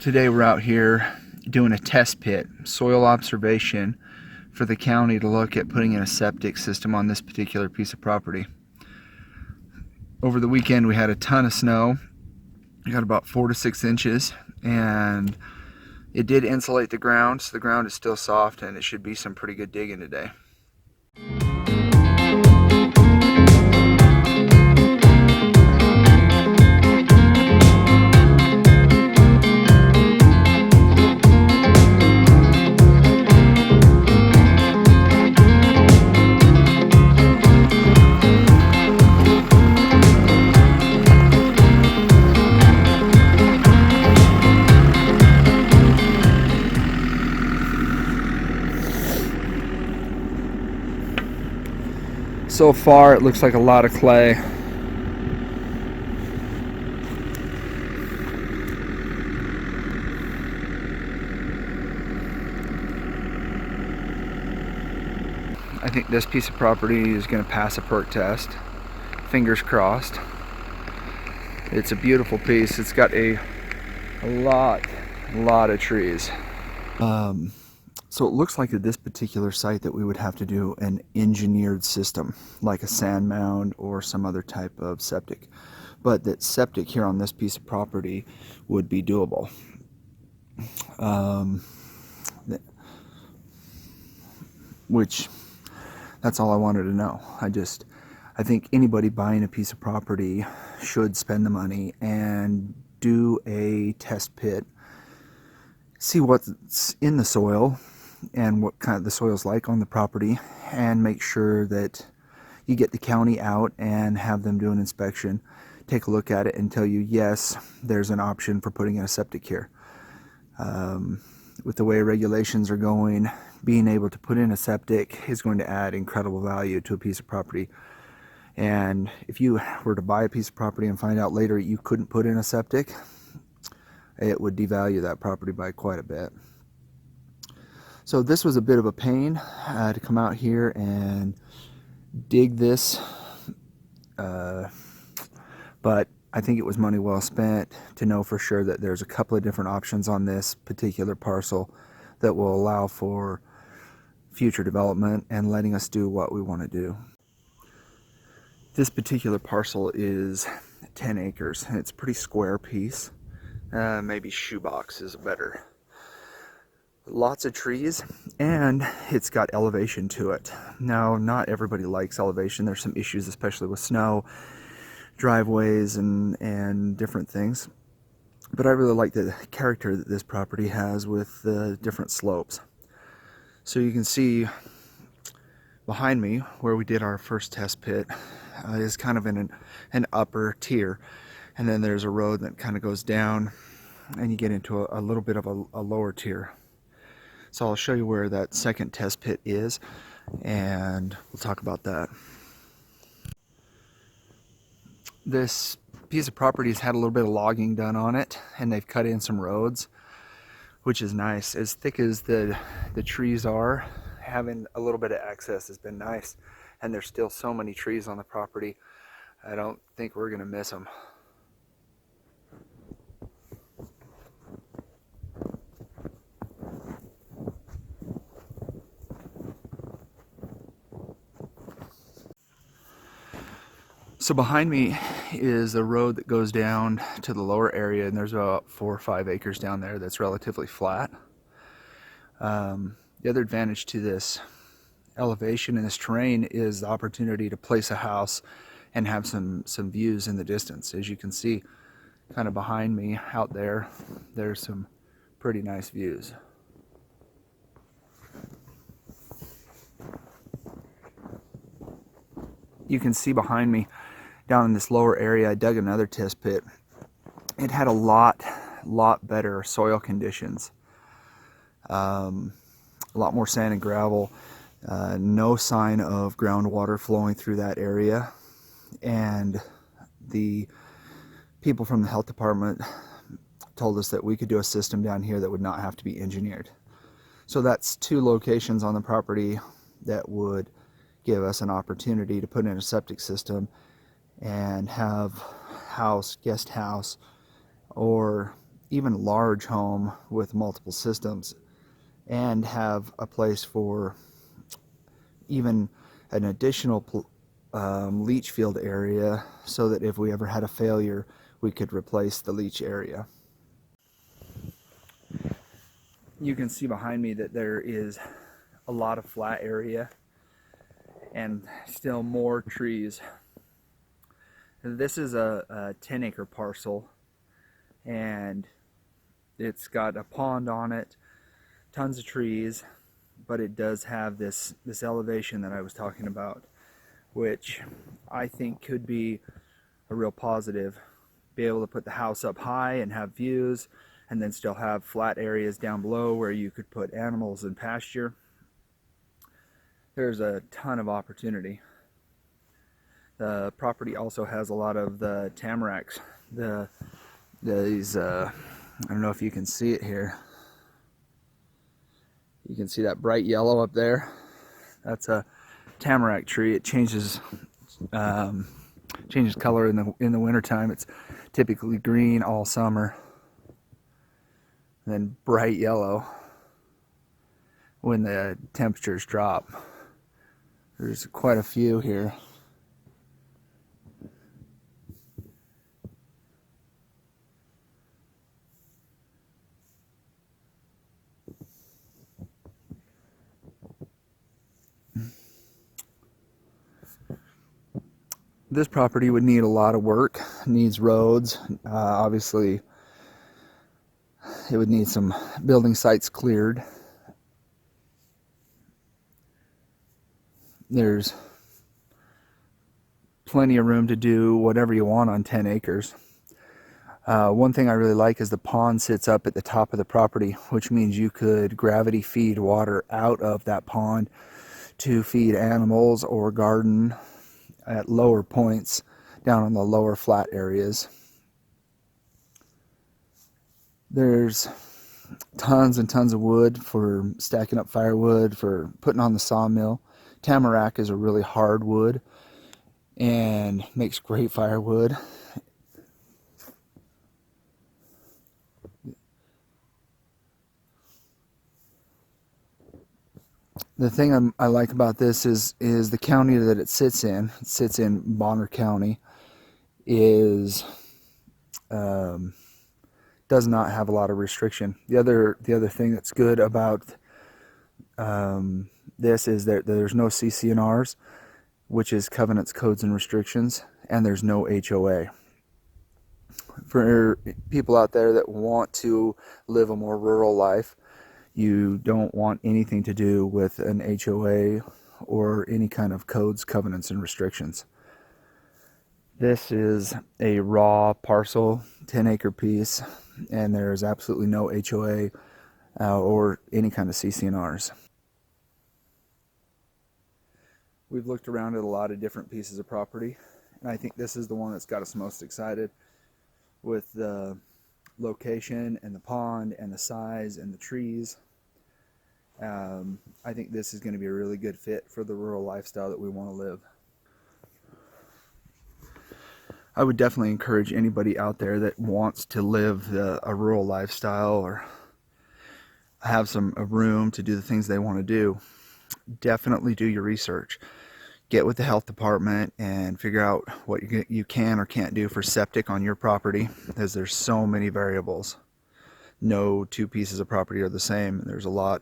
Today we're out here doing a test pit, soil observation for the county to look at putting in a septic system on this particular piece of property. Over the weekend we had a ton of snow. We got about 4 to 6 inches, and it did insulate the ground, so the ground is still soft and it should be some pretty good digging today. So far it looks like a lot of clay. I think this piece of property is going to pass a perk test. Fingers crossed. It's a beautiful piece. It's got a lot of trees. So it looks like at this particular site that we would have to do an engineered system, like a sand mound or some other type of septic. But that septic here on this piece of property would be doable. Which, that's all I wanted to know. I think anybody buying a piece of property should spend the money and do a test pit, see what's in the soil and what kind of the soil's like on the property, and make sure that you get the county out and have them do an inspection, take a look at it and tell you, yes, there's an option for putting in a septic here. With the way regulations are going, being able to put in a septic is going to add incredible value to a piece of property. And if you were to buy a piece of property and find out later you couldn't put in a septic, it would devalue that property by quite a bit. So this was a bit of a pain to come out here and dig this, but I think it was money well spent to know for sure that there's a couple of different options on this particular parcel that will allow for future development and letting us do what we want to do. This particular parcel is 10 acres and it's a pretty square piece. Maybe shoebox is better. Lots of trees, and it's got elevation to it. Now, not everybody likes elevation. There's some issues, especially with snow, driveways, and different things. But I really like the character that this property has with the different slopes. So you can see behind me where we did our first test pit is kind of in an upper tier, and then there's a road that kind of goes down and you get into a little bit of a lower tier. So I'll show you where that second test pit is and we'll talk about that. This piece of property has had a little bit of logging done on it, and they've cut in some roads, which is nice. As thick as the trees are, having a little bit of access has been nice, and there's still so many trees on the property. I don't think we're gonna miss them. So behind me is a road that goes down to the lower area, and there's about 4 or 5 acres down there that's relatively flat. The other advantage to this elevation and this terrain is the opportunity to place a house and have some views in the distance. As you can see kind of behind me out there, there's some pretty nice views. You can see behind me down in this lower area, I dug another test pit. It had a lot better soil conditions. A lot more sand and gravel. No sign of groundwater flowing through that area. And the people from the health department told us that we could do a system down here that would not have to be engineered. So that's 2 locations on the property that would give us an opportunity to put in a septic system and have guest house, or even large home with multiple systems and have a place for even an additional leach field area, so that if we ever had a failure, we could replace the leach area. You can see behind me that there is a lot of flat area and still more trees. This is a 10-acre parcel, and it's got a pond on it, tons of trees, but it does have this elevation that I was talking about, which I think could be a real positive. Be able to put the house up high and have views, and then still have flat areas down below where you could put animals and pasture. There's a ton of opportunity. The property also has a lot of the tamaracks. These I don't know if you can see it here. You can see that bright yellow up there. That's a tamarack tree. It changes color in the wintertime. It's typically green all summer, and then bright yellow when the temperatures drop. There's quite a few here. This property would need a lot of work. It needs roads. Obviously, it would need some building sites cleared. There's plenty of room to do whatever you want on 10 acres. One thing I really like is the pond sits up at the top of the property, which means you could gravity feed water out of that pond to feed animals or garden at lower points down on the lower flat areas. There's tons and tons of wood for stacking up firewood, for putting on the sawmill. Tamarack is a really hard wood and makes great firewood. The thing I like about this is the county that it sits in. It sits in Bonner County. Does not have a lot of restriction. The other thing that's good about this is that there's no CC&Rs, which is covenants, codes, and restrictions, and there's no HOA. For people out there that want to live a more rural life, you don't want anything to do with an HOA or any kind of codes, covenants, and restrictions. This is a raw parcel, 10-acre piece, and there's absolutely no HOA or any kind of CC&Rs. We've looked around at a lot of different pieces of property, and I think this is the one that's got us most excited, with the location and the pond and the size and the trees. I think this is going to be a really good fit for the rural lifestyle that we want to live. I would definitely encourage anybody out there that wants to live a rural lifestyle or have a room to do the things they want to do. Definitely do your research. Get with the health department and figure out what you can or can't do for septic on your property, because there's so many variables. No two pieces of property are the same. There's a lot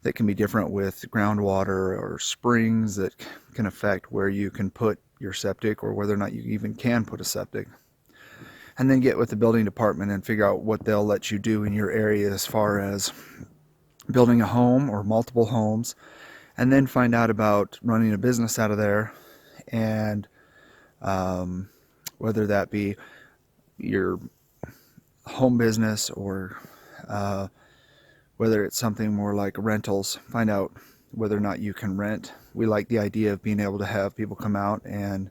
that can be different with groundwater or springs that can affect where you can put your septic or whether or not you even can put a septic. And then get with the building department and figure out what they'll let you do in your area as far as building a home or multiple homes, and then find out about running a business out of there, and whether that be your home business or whether it's something more like rentals. Find out whether or not you can rent. We like the idea of being able to have people come out and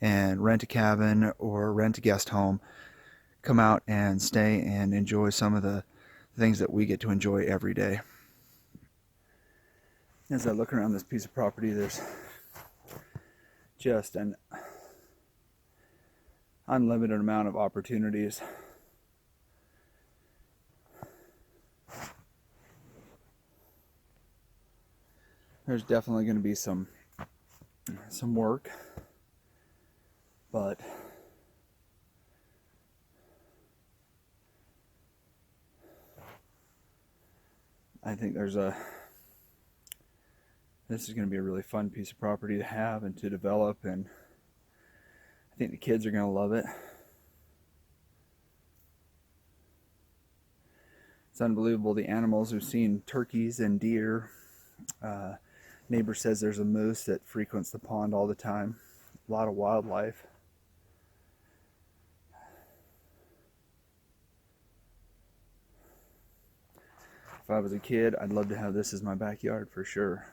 rent a cabin or rent a guest home, come out and stay and enjoy some of the things that we get to enjoy every day. As I look around this piece of property, there's just an unlimited amount of opportunities. There's definitely going to be some work, but I think this is going to be a really fun piece of property to have and to develop, and I think the kids are going to love it. It's unbelievable, the animals. We've seen turkeys and deer. Neighbor says there's a moose that frequents the pond all the time. A lot of wildlife. If I was a kid, I'd love to have this as my backyard for sure.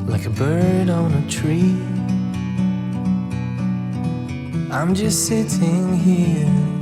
Like a bird on a tree, I'm just sitting here